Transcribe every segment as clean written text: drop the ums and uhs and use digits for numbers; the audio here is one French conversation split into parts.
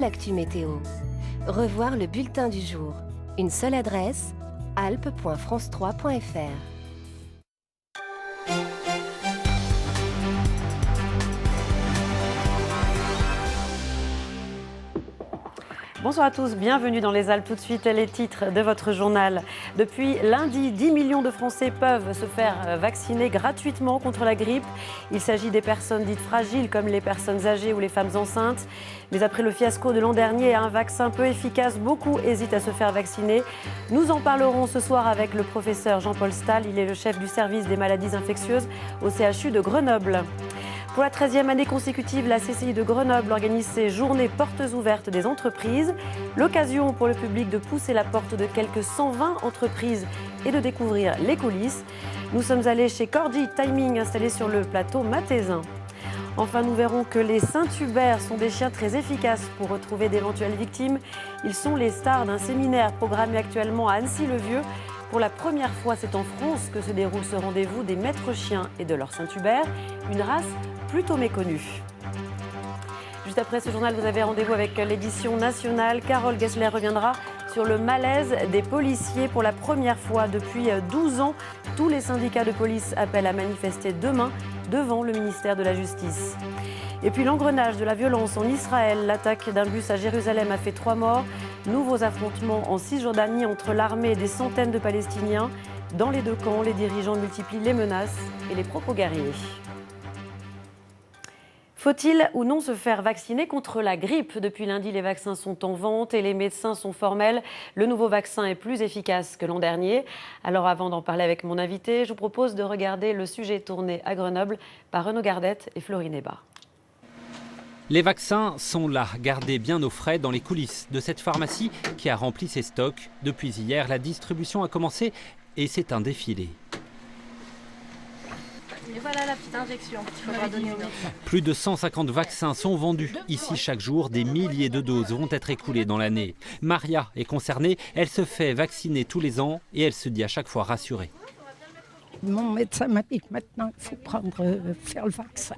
L'actu météo. Revoir le bulletin du jour. Une seule adresse, alpes.france3.fr. Bonsoir à tous, bienvenue dans les Alpes. Tout de suite, les titres de votre journal. Depuis lundi, 10 millions de Français peuvent se faire vacciner gratuitement contre la grippe. Il s'agit des personnes dites fragiles comme les personnes âgées ou les femmes enceintes. Mais après le fiasco de l'an dernier, un vaccin peu efficace, beaucoup hésitent à se faire vacciner. Nous en parlerons ce soir avec le professeur Jean-Paul Stahl. Il est le chef du service des maladies infectieuses au CHU de Grenoble. Pour la 13e année consécutive, la CCI de Grenoble organise ses journées portes ouvertes des entreprises. L'occasion pour le public de pousser la porte de quelques 120 entreprises et de découvrir les coulisses. Nous sommes allés chez Corgi Timing, installé sur le plateau Mathézin. Enfin, nous verrons que les Saint-Hubert sont des chiens très efficaces pour retrouver d'éventuelles victimes. Ils sont les stars d'un séminaire programmé actuellement à Annecy-le-Vieux. Pour la première fois, c'est en France que se déroule ce rendez-vous des maîtres chiens et de leur Saint-Hubert, une race plutôt méconnue. Juste après ce journal, vous avez rendez-vous avec l'édition nationale. Carole Gessler reviendra sur le malaise des policiers. Pour la première fois depuis 12 ans, tous les syndicats de police appellent à manifester demain devant le ministère de la Justice. Et puis l'engrenage de la violence en Israël. L'attaque d'un bus à Jérusalem a fait 3 morts. Nouveaux affrontements en Cisjordanie entre l'armée et des centaines de Palestiniens. Dans les deux camps, les dirigeants multiplient les menaces et les propos guerriers. Faut-il ou non se faire vacciner contre la grippe ? Depuis lundi, les vaccins sont en vente et les médecins sont formels. Le nouveau vaccin est plus efficace que l'an dernier. Alors avant d'en parler avec mon invité, je vous propose de regarder le sujet tourné à Grenoble par Renaud Gardette et Florine Hébart. Les vaccins sont là, gardés bien au frais dans les coulisses de cette pharmacie qui a rempli ses stocks. Depuis hier, la distribution a commencé et c'est un défilé. Et voilà la petite injection qu'il faudra donner au médecin. Plus de 150 vaccins sont vendus. Ici, chaque jour, des milliers de doses vont être écoulées dans l'année. Maria est concernée. Elle se fait vacciner tous les ans et elle se dit à chaque fois rassurée. Mon médecin m'a dit que maintenant, il faut faire le vaccin.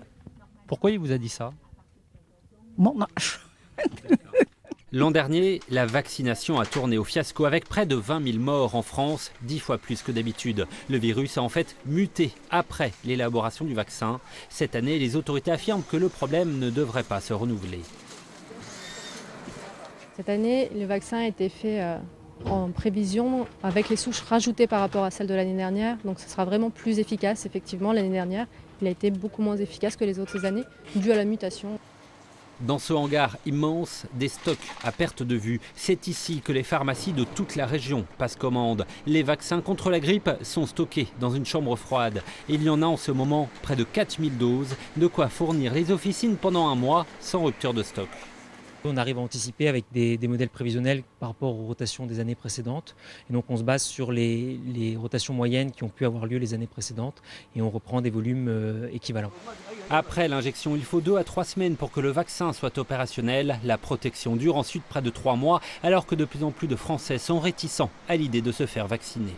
Pourquoi il vous a dit ça ? Mon âge. L'an dernier, la vaccination a tourné au fiasco avec près de 20 000 morts en France, 10 fois plus que d'habitude. Le virus a en fait muté après l'élaboration du vaccin. Cette année, les autorités affirment que le problème ne devrait pas se renouveler. Cette année, le vaccin a été fait en prévision avec les souches rajoutées par rapport à celles de l'année dernière. Donc ce sera vraiment plus efficace. Effectivement, l'année dernière, il a été beaucoup moins efficace que les autres années, dû à la mutation. Dans ce hangar immense, des stocks à perte de vue. C'est ici que les pharmacies de toute la région passent commande. Les vaccins contre la grippe sont stockés dans une chambre froide. Il y en a en ce moment près de 4000 doses, de quoi fournir les officines pendant un mois sans rupture de stock. On arrive à anticiper avec des modèles prévisionnels par rapport aux rotations des années précédentes. Et donc on se base sur les rotations moyennes qui ont pu avoir lieu les années précédentes et on reprend des volumes équivalents. Après l'injection, il faut 2 à 3 semaines pour que le vaccin soit opérationnel. La protection dure ensuite près de 3 mois, alors que de plus en plus de Français sont réticents à l'idée de se faire vacciner.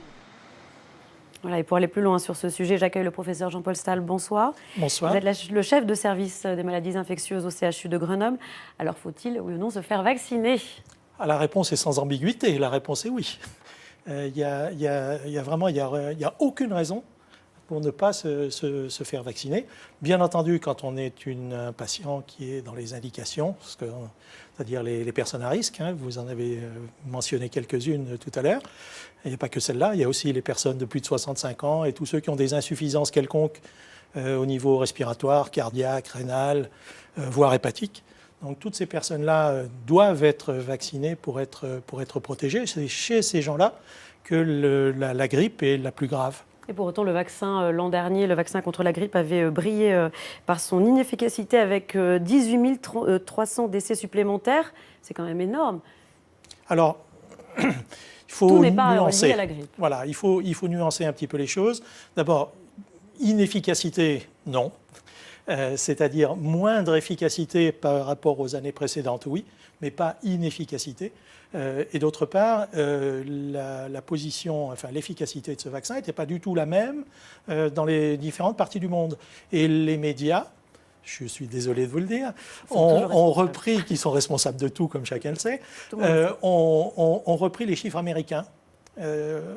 Voilà, et pour aller plus loin sur ce sujet, j'accueille le professeur Jean-Paul Stahl. Bonsoir. Bonsoir. Vous êtes le chef de service des maladies infectieuses au CHU de Grenoble. Alors faut-il, oui ou non, se faire vacciner ? La réponse est sans ambiguïté. La réponse est oui. Il n'y a aucune raison pour ne pas se faire vacciner. Bien entendu, quand on est un patient qui est dans les indications, c'est-à-dire les personnes à risque, vous en avez mentionné quelques-unes tout à l'heure. Il n'y a pas que celles-là, il y a aussi les personnes de plus de 65 ans et tous ceux qui ont des insuffisances quelconques au niveau respiratoire, cardiaque, rénal, voire hépatique. Donc toutes ces personnes-là doivent être vaccinées pour être protégées. C'est chez ces gens-là que la grippe est la plus grave. Et pour autant, le vaccin, l'an dernier, le vaccin contre la grippe avait brillé par son inefficacité avec 18 300 décès supplémentaires. C'est quand même énorme. Alors, il faut tout n'est pas nuancer. lié à la grippe. Voilà, il faut nuancer un petit peu les choses. D'abord, inefficacité, non. C'est-à-dire moindre efficacité par rapport aux années précédentes, oui, mais pas inefficacité. Et d'autre part, la position, enfin l'efficacité de ce vaccin n'était pas du tout la même dans les différentes parties du monde. Et les médias je suis désolé de vous le dire, sont repris, qui sont responsables de tout, comme chacun le sait, ont repris les chiffres américains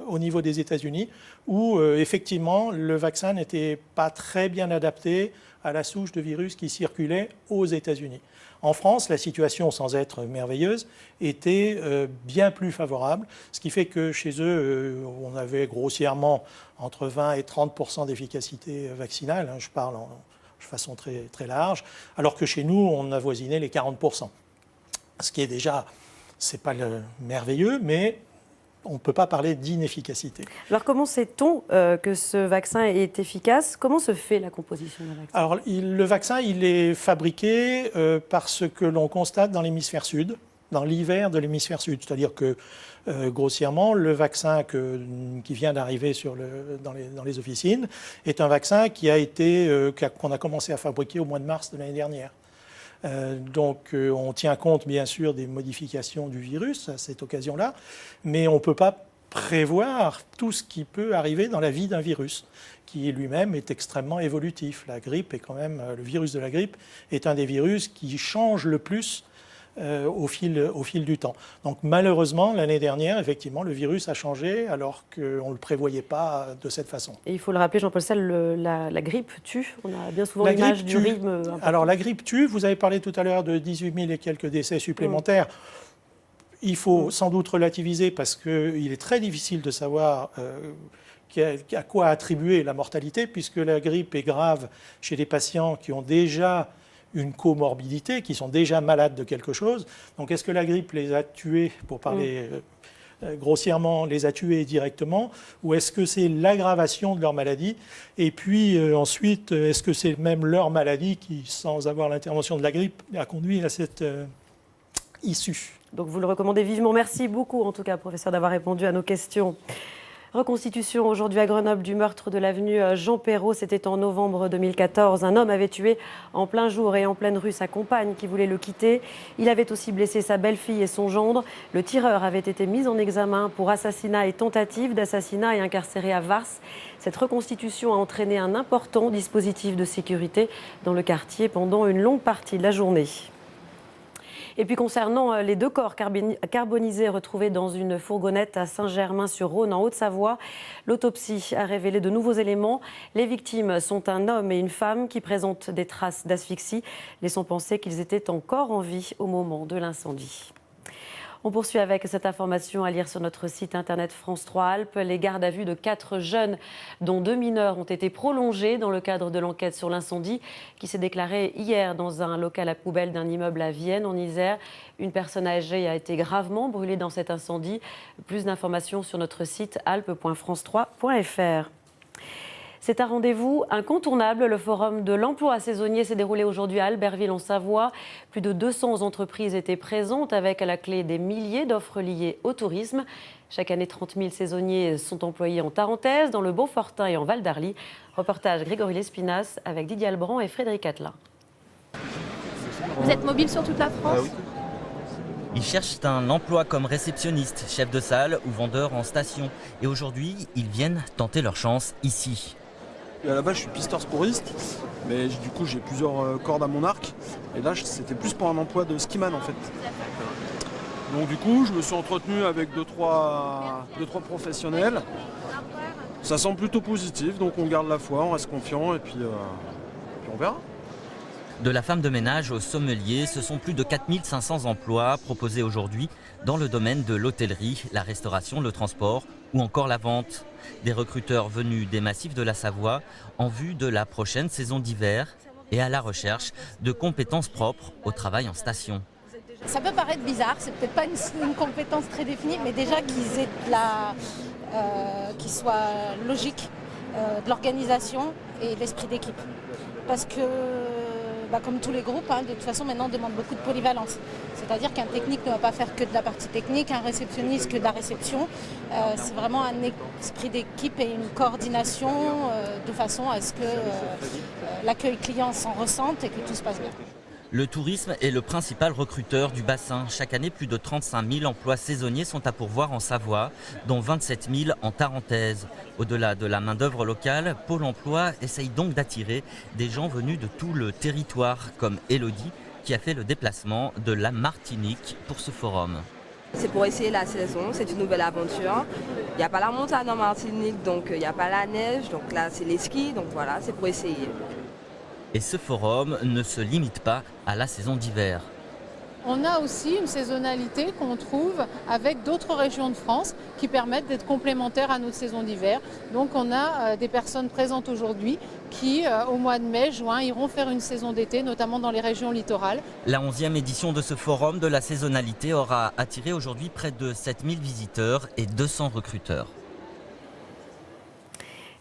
au niveau des États-Unis, où effectivement le vaccin n'était pas très bien adapté à la souche de virus qui circulait aux États-Unis. En France, la situation, sans être merveilleuse, était bien plus favorable, ce qui fait que chez eux, on avait grossièrement entre 20 et 30% d'efficacité vaccinale, je parle de façon très, très large, alors que chez nous, on avoisinait les 40%. Ce qui est déjà, c'est pas merveilleux, mais on ne peut pas parler d'inefficacité. Alors comment sait-on que ce vaccin est efficace? Comment se fait la composition d'un vaccin? Alors le vaccin, il est fabriqué par ce que l'on constate dans l'hémisphère sud, dans l'hiver de l'hémisphère sud. C'est-à-dire que, grossièrement, le vaccin qui vient d'arriver dans les officines est un vaccin qu'on a commencé à fabriquer au mois de mars de l'année dernière. Donc on tient compte bien sûr des modifications du virus à cette occasion-là, mais on ne peut pas prévoir tout ce qui peut arriver dans la vie d'un virus, qui lui-même est extrêmement évolutif. La grippe est quand même, le virus de la grippe est un des virus qui change le plus au fil du temps. Donc malheureusement, l'année dernière, effectivement, le virus a changé alors qu'on ne le prévoyait pas de cette façon. Et il faut le rappeler, Jean-Paul Sall, la grippe tue. On a bien souvent l'image du rythme important. Alors la grippe tue, vous avez parlé tout à l'heure de 18 000 et quelques décès supplémentaires. Il faut sans doute relativiser parce qu'il est très difficile de savoir à quoi attribuer la mortalité, puisque la grippe est grave chez des patients qui ont déjà une comorbidité, qui sont déjà malades de quelque chose. Donc est-ce que la grippe les a tués, pour parler grossièrement, les a tués directement, ou est-ce que c'est l'aggravation de leur maladie? Et puis ensuite, est-ce que c'est même leur maladie qui, sans avoir l'intervention de la grippe, a conduit à cette issue? Donc vous le recommandez vivement. Merci beaucoup en tout cas, professeur, d'avoir répondu à nos questions. Reconstitution aujourd'hui à Grenoble du meurtre de l'avenue Jean Perrot. C'était en novembre 2014. Un homme avait tué en plein jour et en pleine rue sa compagne qui voulait le quitter. Il avait aussi blessé sa belle-fille et son gendre. Le tireur avait été mis en examen pour assassinat et tentative d'assassinat et incarcéré à Vars. Cette reconstitution a entraîné un important dispositif de sécurité dans le quartier pendant une longue partie de la journée. Et puis concernant les 2 corps carbonisés retrouvés dans une fourgonnette à Saint-Germain-sur-Rhône en Haute-Savoie, l'autopsie a révélé de nouveaux éléments. Les victimes sont un homme et une femme qui présentent des traces d'asphyxie, laissant penser qu'ils étaient encore en vie au moment de l'incendie. On poursuit avec cette information à lire sur notre site internet France 3 Alpes. Les gardes à vue de 4 jeunes, dont 2 mineurs, ont été prolongés dans le cadre de l'enquête sur l'incendie qui s'est déclaré hier dans un local à poubelle d'un immeuble à Vienne, en Isère. Une personne âgée a été gravement brûlée dans cet incendie. Plus d'informations sur notre site alpes.france3.fr. C'est un rendez-vous incontournable. Le forum de l'emploi saisonnier s'est déroulé aujourd'hui à Albertville en Savoie. Plus de 200 entreprises étaient présentes avec à la clé des milliers d'offres liées au tourisme. Chaque année, 30 000 saisonniers sont employés en Tarentaise, dans le Beaufortain et en Val d'Arly. Reportage Grégory Lespinasse avec Didier Albrand et Frédéric Attelin. Vous êtes mobile sur toute la France? Oui. Ils cherchent un emploi comme réceptionniste, chef de salle ou vendeur en station. Et aujourd'hui, ils viennent tenter leur chance ici. À la base, je suis pisteur secouriste, mais du coup, j'ai plusieurs cordes à mon arc. Et là, c'était plus pour un emploi de skiman en fait. Donc du coup, je me suis entretenu avec deux, trois professionnels. Ça semble plutôt positif, donc on garde la foi, on reste confiant et puis on verra. De la femme de ménage au sommelier, ce sont plus de 4500 emplois proposés aujourd'hui dans le domaine de l'hôtellerie, la restauration, le transport ou encore la vente. Des recruteurs venus des massifs de la Savoie en vue de la prochaine saison d'hiver et à la recherche de compétences propres au travail en station. Ça peut paraître bizarre, c'est peut-être pas une compétence très définie, mais déjà qu'ils aient qu'ils soient logiques, de l'organisation et l'esprit d'équipe. Parce que, comme tous les groupes, de toute façon maintenant on demande beaucoup de polyvalence. C'est-à-dire qu'un technique ne va pas faire que de la partie technique, un réceptionniste que de la réception. C'est vraiment un esprit d'équipe et une coordination de façon à ce que l'accueil client s'en ressente et que tout se passe bien. Le tourisme est le principal recruteur du bassin. Chaque année, plus de 35 000 emplois saisonniers sont à pourvoir en Savoie, dont 27 000 en Tarentaise. Au-delà de la main-d'œuvre locale, Pôle emploi essaye donc d'attirer des gens venus de tout le territoire, comme Élodie, qui a fait le déplacement de la Martinique pour ce forum. C'est pour essayer la saison, c'est une nouvelle aventure. Il n'y a pas la montagne en Martinique, donc il n'y a pas la neige, donc là c'est les skis, donc voilà, c'est pour essayer. Et ce forum ne se limite pas à la saison d'hiver. On a aussi une saisonnalité qu'on trouve avec d'autres régions de France qui permettent d'être complémentaires à notre saison d'hiver. Donc on a des personnes présentes aujourd'hui qui, au mois de mai, juin, iront faire une saison d'été, notamment dans les régions littorales. La 11e édition de ce forum de la saisonnalité aura attiré aujourd'hui près de 7000 visiteurs et 200 recruteurs.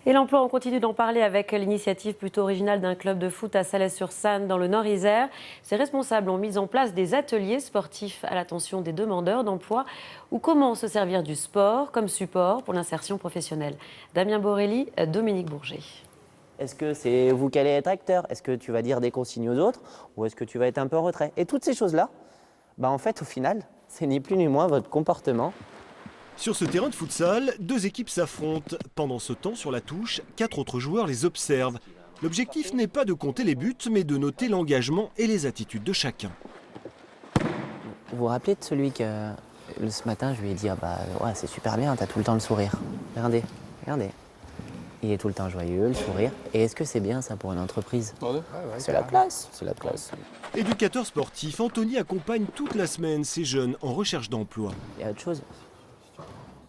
Et l'emploi, on continue d'en parler avec l'initiative plutôt originale d'un club de foot à Salles-sur-Sanne dans le Nord-Isère. Ses responsables ont mis en place des ateliers sportifs à l'attention des demandeurs d'emploi ou comment se servir du sport comme support pour l'insertion professionnelle. Damien Borelli, Dominique Bourget. Est-ce que c'est vous qui allez être acteur? Est-ce que tu vas dire des consignes aux autres? Ou est-ce que tu vas être un peu en retrait? Et toutes ces choses-là, en fait, au final, c'est ni plus ni moins votre comportement. Sur ce terrain de futsal, 2 équipes s'affrontent. Pendant ce temps, sur la touche, 4 autres joueurs les observent. L'objectif n'est pas de compter les buts, mais de noter l'engagement et les attitudes de chacun. Vous vous rappelez de celui que ce matin, je lui ai dit ouais, c'est super bien, t'as tout le temps le sourire. Regardez. Il est tout le temps joyeux, le sourire. Et est-ce que c'est bien ça pour une entreprise? C'est la classe, c'est la classe. Éducateur sportif, Anthony accompagne toute la semaine ces jeunes en recherche d'emploi. Il y a autre chose.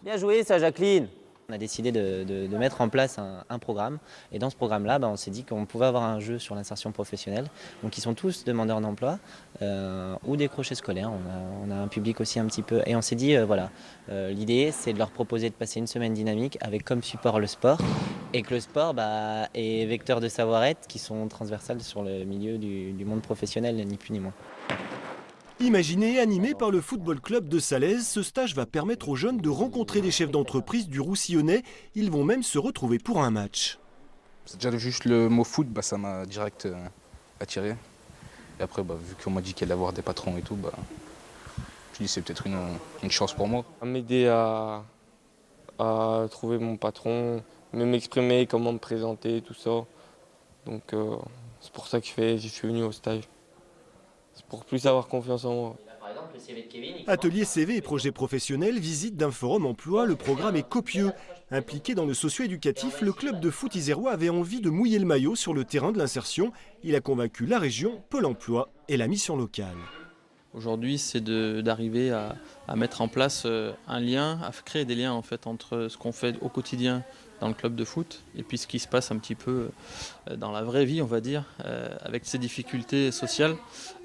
Bien joué ça, Jacqueline. On a décidé de mettre en place un programme. Et dans ce programme-là, on s'est dit qu'on pouvait avoir un jeu sur l'insertion professionnelle. Donc ils sont tous demandeurs d'emploi ou décrochés scolaires. On a un public aussi un petit peu. Et on s'est dit, l'idée, c'est de leur proposer de passer une semaine dynamique avec comme support le sport. Et que le sport est vecteur de savoir-être qui sont transversales sur le milieu du monde professionnel, ni plus ni moins. Imaginé et animé par le Football Club de Salaise, ce stage va permettre aux jeunes de rencontrer des chefs d'entreprise du Roussillonnais. Ils vont même se retrouver pour un match. C'est déjà juste le mot foot, ça m'a direct attiré. Et après, vu qu'on m'a dit qu'il allait avoir des patrons et tout, je dis c'est peut-être une chance pour moi. M'aider à trouver mon patron, m'exprimer, comment me présenter, tout ça. Donc c'est pour ça que je suis venu au stage. C'est pour plus avoir confiance en moi. Atelier CV et projet professionnel, visite d'un forum emploi, le programme est copieux. Impliqué dans le socio-éducatif, le club de foot isérois avait envie de mouiller le maillot sur le terrain de l'insertion. Il a convaincu la région, Pôle emploi et la mission locale. Aujourd'hui, c'est d'arriver à mettre en place un lien, à créer des liens en fait, entre ce qu'on fait au quotidien dans le club de foot et puis ce qui se passe un petit peu dans la vraie vie, on va dire, avec ces difficultés sociales.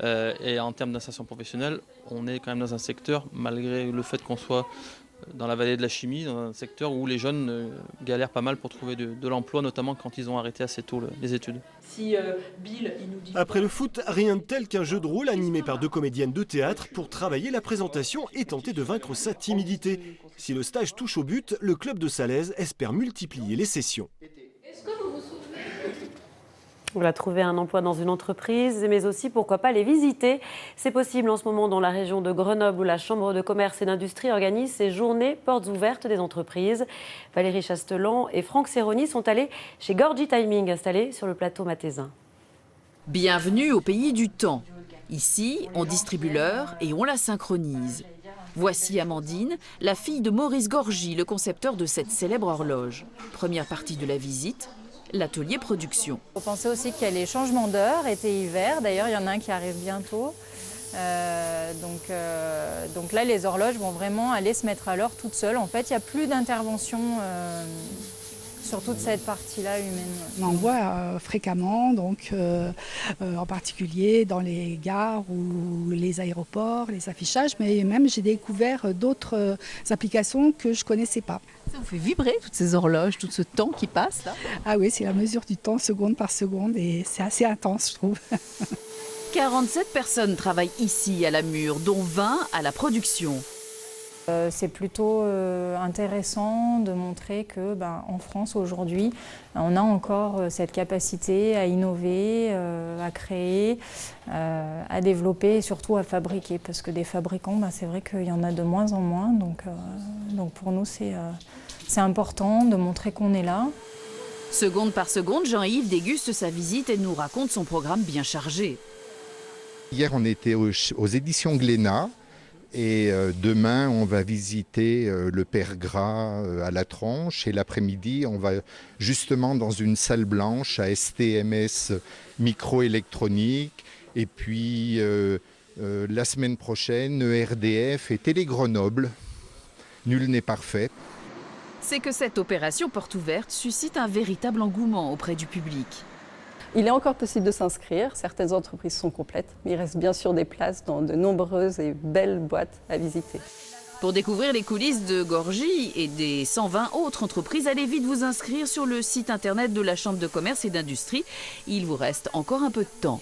Et en termes d'insertion professionnelle, on est quand même dans un secteur, malgré le fait qu'on soit dans la vallée de la chimie, dans un secteur où les jeunes galèrent pas mal pour trouver de l'emploi, notamment quand ils ont arrêté assez tôt les études. Si Bill, il nous dit... Après le foot, rien de tel qu'un jeu de rôle animé par 2 comédiennes de théâtre pour travailler la présentation et tenter de vaincre sa timidité. Si le stage touche au but, le club de Salaise espère multiplier les sessions. Est-ce que vous vous souvenez? Voilà, trouver un emploi dans une entreprise, mais aussi, pourquoi pas, les visiter. C'est possible en ce moment dans la région de Grenoble où la Chambre de commerce et d'industrie organise ces journées portes ouvertes des entreprises. Valérie Chastelan et Franck Serroni sont allés chez Gorgie Timing, installé sur le plateau mathésin. Bienvenue au pays du temps. Ici, on distribue l'heure et on la synchronise. Voici Amandine, la fille de Maurice Gorgie, le concepteur de cette célèbre horloge. Première partie de la visite, l'atelier production. Il faut penser aussi qu'il y a les changements d'heure, été et hiver. D'ailleurs, il y en a un qui arrive bientôt. Donc là, les horloges vont vraiment aller se mettre à l'heure toutes seules. En fait, il n'y a plus d'intervention sur toute cette partie-là humaine. On en voit fréquemment, donc, en particulier dans les gares ou les aéroports, les affichages, mais même j'ai découvert d'autres applications que je ne connaissais pas. Ça vous fait vibrer toutes ces horloges, tout ce temps qui passe là? Ah oui, c'est la mesure du temps seconde par seconde et c'est assez intense, je trouve. 47 personnes travaillent ici à la Mure, dont 20 à la production. C'est plutôt intéressant de montrer que en France aujourd'hui, on a encore cette capacité à innover, à créer, à développer et surtout à fabriquer. Parce que des fabricants, c'est vrai qu'il y en a de moins en moins. Donc pour nous, c'est important de montrer qu'on est là. Seconde par seconde, Jean-Yves déguste sa visite et nous raconte son programme bien chargé. Hier, on était aux éditions Glénat. Et demain, on va visiter le Père Gras à la Tronche. Et l'après-midi, on va justement dans une salle blanche à STMS Microélectronique. Et puis la semaine prochaine, ERDF et Télé Grenoble. Nul n'est parfait. C'est que cette opération porte ouverte suscite un véritable engouement auprès du public. Il est encore possible de s'inscrire, certaines entreprises sont complètes, mais il reste bien sûr des places dans de nombreuses et belles boîtes à visiter. Pour découvrir les coulisses de Gorgie et des 120 autres entreprises, allez vite vous inscrire sur le site internet de la Chambre de commerce et d'industrie. Il vous reste encore un peu de temps.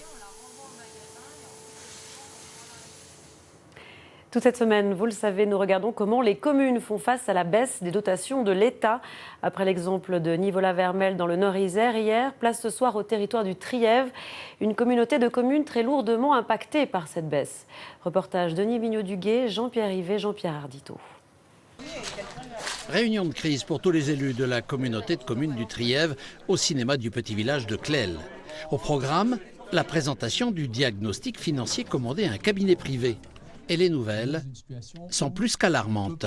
Toute cette semaine, vous le savez, nous regardons comment les communes font face à la baisse des dotations de l'État. Après l'exemple de Nivola-Vermelles dans le Nord-Isère hier, place ce soir au territoire du Trièves, une communauté de communes très lourdement impactée par cette baisse. Reportage Denis Mignot-Duguet, Jean-Pierre Rivet, Jean-Pierre Ardito. Réunion de crise pour tous les élus de la communauté de communes du Trièves au cinéma du petit village de Clel. Au programme, la présentation du diagnostic financier commandé à un cabinet privé. Et les nouvelles sont plus qu'alarmantes.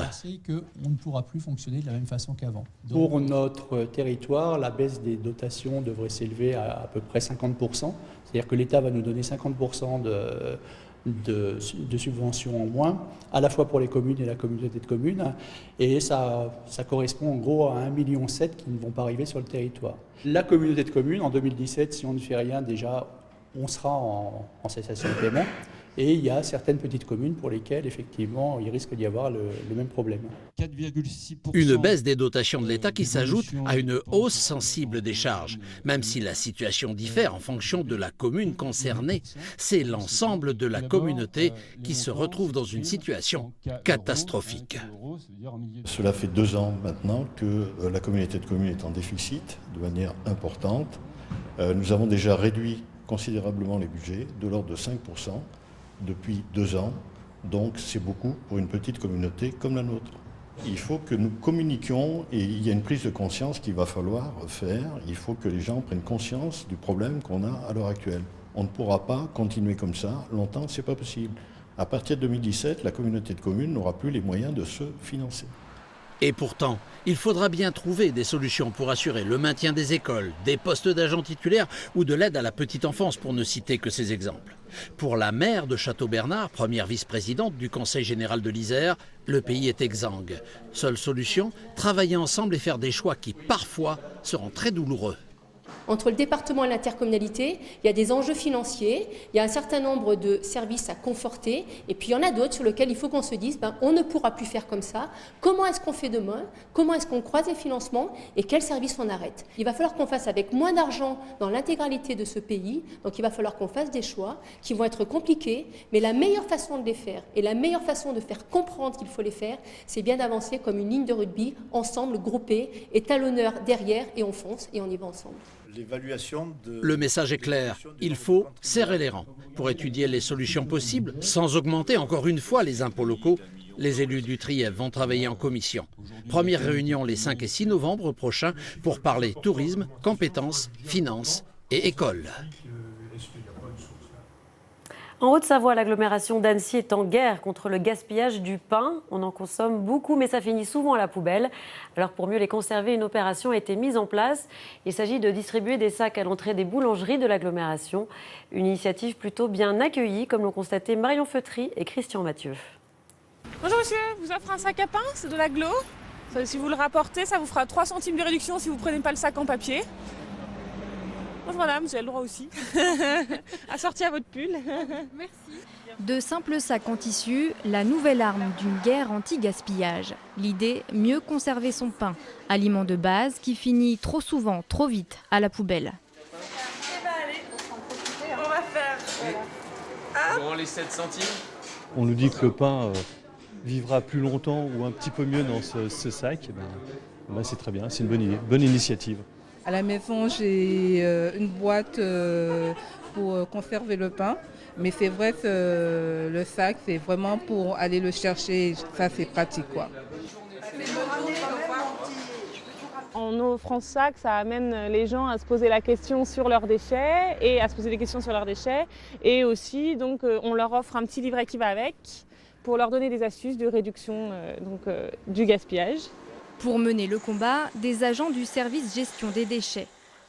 On ne pourra plus fonctionner de la même façon qu'avant. Pour notre territoire, la baisse des dotations devrait s'élever à peu près 50%. C'est-à-dire que l'État va nous donner 50% de subventions en moins, à la fois pour les communes et la communauté de communes. Et ça correspond en gros à 1,7 million qui ne vont pas arriver sur le territoire. La communauté de communes, en 2017, si on ne fait rien, déjà, on sera en cessation de paiement. Et il y a certaines petites communes pour lesquelles, effectivement, il risque d'y avoir le même problème. 4,6%. Une baisse des dotations de l'État qui s'ajoute à une hausse sensible des charges. Même si la situation diffère en fonction de la commune concernée, c'est l'ensemble de la communauté qui se retrouve dans une situation catastrophique. Cela fait 2 ans maintenant que la communauté de communes est en déficit de manière importante. Nous avons déjà réduit considérablement les budgets, de l'ordre de 5%. Depuis 2 ans, donc c'est beaucoup pour une petite communauté comme la nôtre. Il faut que nous communiquions et il y a une prise de conscience qu'il va falloir faire. Il faut que les gens prennent conscience du problème qu'on a à l'heure actuelle. On ne pourra pas continuer comme ça longtemps, c'est pas possible. À partir de 2017, la communauté de communes n'aura plus les moyens de se financer. Et pourtant, il faudra bien trouver des solutions pour assurer le maintien des écoles, des postes d'agents titulaires ou de l'aide à la petite enfance, pour ne citer que ces exemples. Pour la maire de Château-Bernard, première vice-présidente du Conseil général de l'Isère, le pays est exsangue. Seule solution, travailler ensemble et faire des choix qui, parfois, seront très douloureux. Entre le département et l'intercommunalité, il y a des enjeux financiers, il y a un certain nombre de services à conforter, et puis il y en a d'autres sur lesquels il faut qu'on se dise, on ne pourra plus faire comme ça. Comment est-ce qu'on fait demain? Comment est-ce qu'on croise les financements? Et quels services on arrête? Il va falloir qu'on fasse avec moins d'argent dans l'intégralité de ce pays, donc il va falloir qu'on fasse des choix qui vont être compliqués, mais la meilleure façon de les faire, et la meilleure façon de faire comprendre qu'il faut les faire, c'est bien d'avancer comme une ligne de rugby, ensemble, groupés, et talonneur derrière, et on fonce, et on y va ensemble. Le message est clair, il faut serrer les rangs pour étudier les solutions possibles sans augmenter encore une fois les impôts locaux. Les élus du Trièves vont travailler en commission. Première réunion les 5 et 6 novembre prochains pour parler tourisme, compétences, finances et écoles. En Haute-Savoie, l'agglomération d'Annecy est en guerre contre le gaspillage du pain. On en consomme beaucoup, mais ça finit souvent à la poubelle. Alors pour mieux les conserver, une opération a été mise en place. Il s'agit de distribuer des sacs à l'entrée des boulangeries de l'agglomération. Une initiative plutôt bien accueillie, comme l'ont constaté Marion Feutry et Christian Mathieu. Bonjour monsieur, je vous offre un sac à pain, c'est de l'agglo. Si vous le rapportez, ça vous fera 3 centimes de réduction si vous ne prenez pas le sac en papier. Bonjour madame, vous avez le droit aussi. Assorti à votre pull. Merci. De simples sacs en tissu, la nouvelle arme d'une guerre anti-gaspillage. L'idée, mieux conserver son pain, aliment de base qui finit trop souvent, trop vite à la poubelle. Allez, on va faire. Bon, les 7 centimes. On nous dit que le pain vivra plus longtemps ou un petit peu mieux dans ce sac, c'est très bien, c'est une bonne idée, bonne initiative. À la maison, j'ai une boîte pour conserver le pain, mais c'est vrai que le sac, c'est vraiment pour aller le chercher, ça c'est pratique quoi. En offrant ce sac, ça amène les gens à se poser la question sur leurs déchets et à se poser des questions sur leurs déchets. Et aussi, donc, on leur offre un petit livret qui va avec pour leur donner des astuces de réduction du gaspillage. Pour mener le combat, des agents du service gestion des déchets.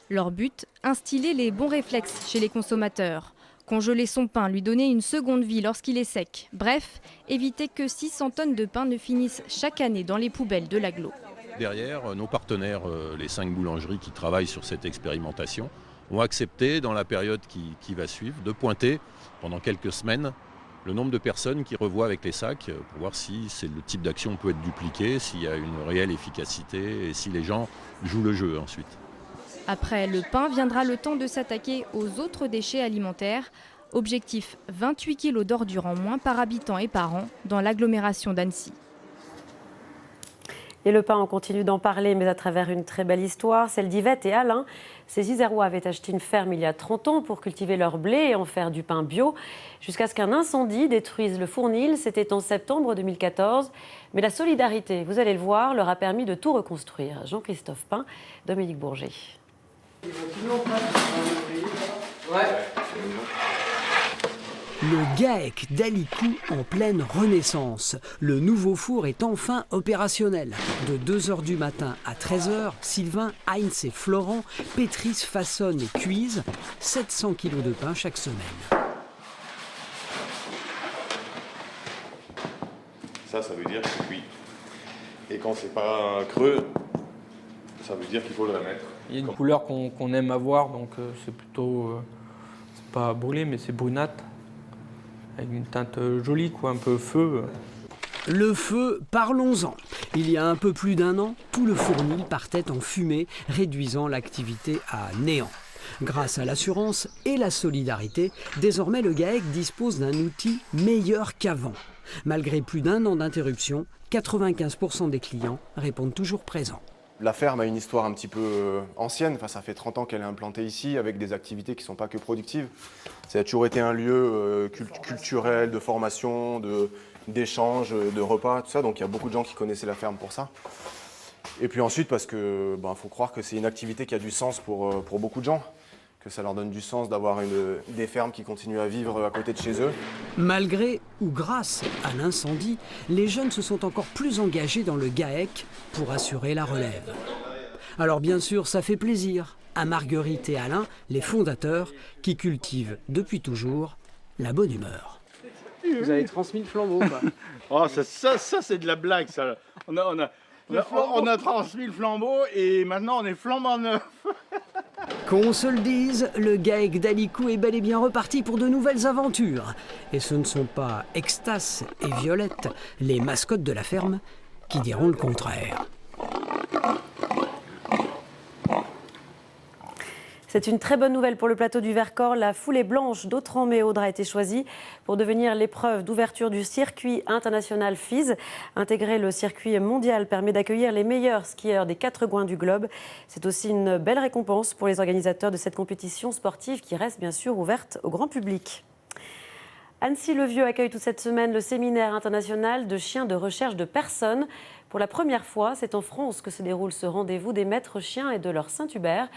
Leur but, instiller les bons réflexes chez les consommateurs. Congeler son pain, lui donner une seconde vie lorsqu'il est sec. Bref, éviter que 600 tonnes de pain ne finissent chaque année dans les poubelles de l'agglo. Derrière, nos partenaires, les 5 boulangeries qui travaillent sur cette expérimentation, ont accepté dans la période qui va suivre de pointer pendant quelques semaines le nombre de personnes qui revoient avec les sacs pour voir si le type d'action peut être dupliqué, s'il y a une réelle efficacité et si les gens jouent le jeu ensuite. Après le pain, viendra le temps de s'attaquer aux autres déchets alimentaires. Objectif 28 kg d'ordures en moins par habitant et par an dans l'agglomération d'Annecy. Et le pain, on continue d'en parler, mais à travers une très belle histoire, celle d'Yvette et Alain. Ces Isérois avaient acheté une ferme il y a 30 ans pour cultiver leur blé et en faire du pain bio, jusqu'à ce qu'un incendie détruise le fournil. C'était en septembre 2014. Mais la solidarité, vous allez le voir, leur a permis de tout reconstruire. Jean-Christophe Pain, Dominique Bourget. Le GAEC d'Alicou en pleine renaissance. Le nouveau four est enfin opérationnel. De 2h du matin à 13h, Sylvain, Heinz et Florent pétrissent, façonnent et cuisent 700 kg de pain chaque semaine. Ça veut dire que c'est cuit. Et quand c'est pas creux, ça veut dire qu'il faut le remettre. Il y a une couleur qu'on aime avoir, donc c'est plutôt, c'est pas brûlé, mais c'est brunâtre, avec une teinte jolie, quoi, un peu feu. Le feu, parlons-en. Il y a un peu plus d'un an, tout le fournil partait en fumée, réduisant l'activité à néant. Grâce à l'assurance et la solidarité, désormais le GAEC dispose d'un outil meilleur qu'avant. Malgré plus d'un an d'interruption, 95% des clients répondent toujours présents. La ferme a une histoire un petit peu ancienne, ça fait 30 ans qu'elle est implantée ici avec des activités qui ne sont pas que productives. Ça a toujours été un lieu culturel, de formation, d'échange, de repas, tout ça, donc il y a beaucoup de gens qui connaissaient la ferme pour ça. Et puis ensuite parce que faut croire que c'est une activité qui a du sens pour beaucoup de gens, que ça leur donne du sens d'avoir des fermes qui continuent à vivre à côté de chez eux. Malgré ou grâce à l'incendie, les jeunes se sont encore plus engagés dans le GAEC pour assurer la relève. Alors bien sûr, ça fait plaisir à Marguerite et Alain, les fondateurs, qui cultivent depuis toujours la bonne humeur. Vous avez transmis le flambeau, quoi. Oh, ça c'est de la blague, ça. On a transmis le flambeau et maintenant on est flambant neuf. Qu'on se le dise, le GAEC d'Alicou est bel et bien reparti pour de nouvelles aventures. Et ce ne sont pas Extas et Violette, les mascottes de la ferme, qui diront le contraire. C'est une très bonne nouvelle pour le plateau du Vercors. La foulée blanche d'Autran-Méaudre a été choisie pour devenir l'épreuve d'ouverture du circuit international FIS. Intégrer le circuit mondial permet d'accueillir les meilleurs skieurs des 4 coins du globe. C'est aussi une belle récompense pour les organisateurs de cette compétition sportive qui reste bien sûr ouverte au grand public. Annecy-le-Vieux accueille toute cette semaine le séminaire international de chiens de recherche de personnes. Pour la première fois, c'est en France que se déroule ce rendez-vous des maîtres chiens et de leur Saint-Hubert.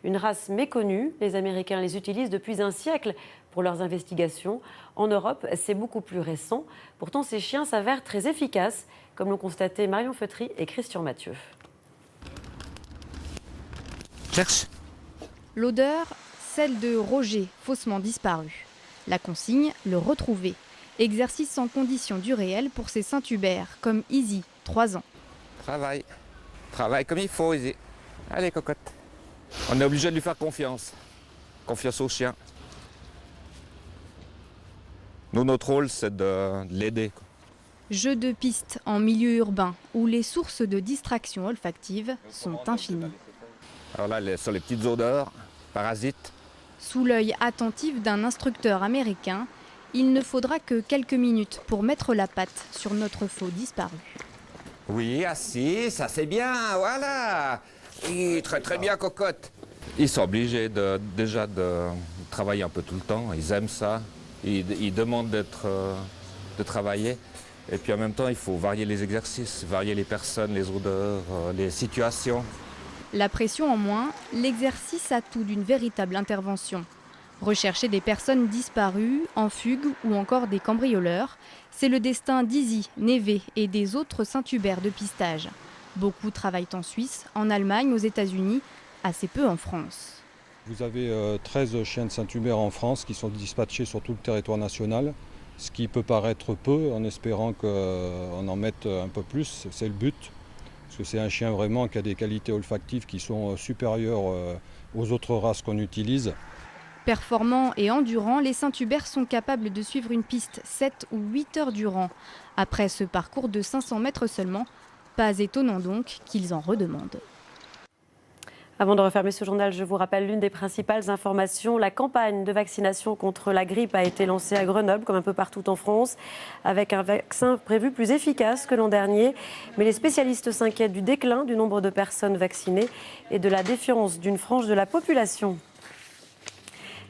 Une race méconnue, les Américains les utilisent depuis un siècle pour leurs investigations. En Europe, c'est beaucoup plus récent. Pourtant, ces chiens s'avèrent très efficaces, comme l'ont constaté Marion Feutry et Christian Mathieu. Cherche. L'odeur, celle de Roger, faussement disparu. La consigne, le retrouver. Exercice en conditions du réel pour ces Saint-Hubert, comme Izzy, 3 ans. Travaille comme il faut, Izzy. Allez, cocotte. On est obligé de lui faire confiance. Confiance au chien. Nous, notre rôle, c'est de l'aider. Jeu de piste en milieu urbain, où les sources de distraction olfactive sont infinies. Alors là, sur les petites odeurs, parasites. Sous l'œil attentif d'un instructeur américain, Il ne faudra que quelques minutes pour mettre la patte sur notre faux disparu. Oui, assis, ça c'est bien, voilà. Oui, très très bien, cocotte. Ils sont obligés déjà de travailler un peu tout le temps, ils aiment ça. Ils demandent de travailler. Et puis en même temps, il faut varier les exercices, varier les personnes, les odeurs, les situations. La pression en moins, l'exercice a tout d'une véritable intervention. Rechercher des personnes disparues, en fugue ou encore des cambrioleurs, c'est le destin d'Izzy, Neve et des autres Saint-Hubert de pistage. Beaucoup travaillent en Suisse, en Allemagne, aux États-Unis, assez peu en France. Vous avez 13 chiens de Saint-Hubert en France qui sont dispatchés sur tout le territoire national, ce qui peut paraître peu, en espérant qu'on en mette un peu plus, c'est le but. Parce que c'est un chien vraiment qui a des qualités olfactives qui sont supérieures aux autres races qu'on utilise. Performants et endurants, les Saint-Hubert sont capables de suivre une piste 7 ou 8 heures durant. Après ce parcours de 500 mètres seulement, pas étonnant donc qu'ils en redemandent. Avant de refermer ce journal, je vous rappelle l'une des principales informations. La campagne de vaccination contre la grippe a été lancée à Grenoble, comme un peu partout en France, avec un vaccin prévu plus efficace que l'an dernier. Mais les spécialistes s'inquiètent du déclin du nombre de personnes vaccinées et de la défiance d'une frange de la population.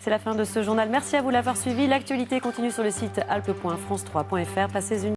C'est la fin de ce journal. Merci à vous de l'avoir suivi. L'actualité continue sur le site alpe.france3.fr. Passez une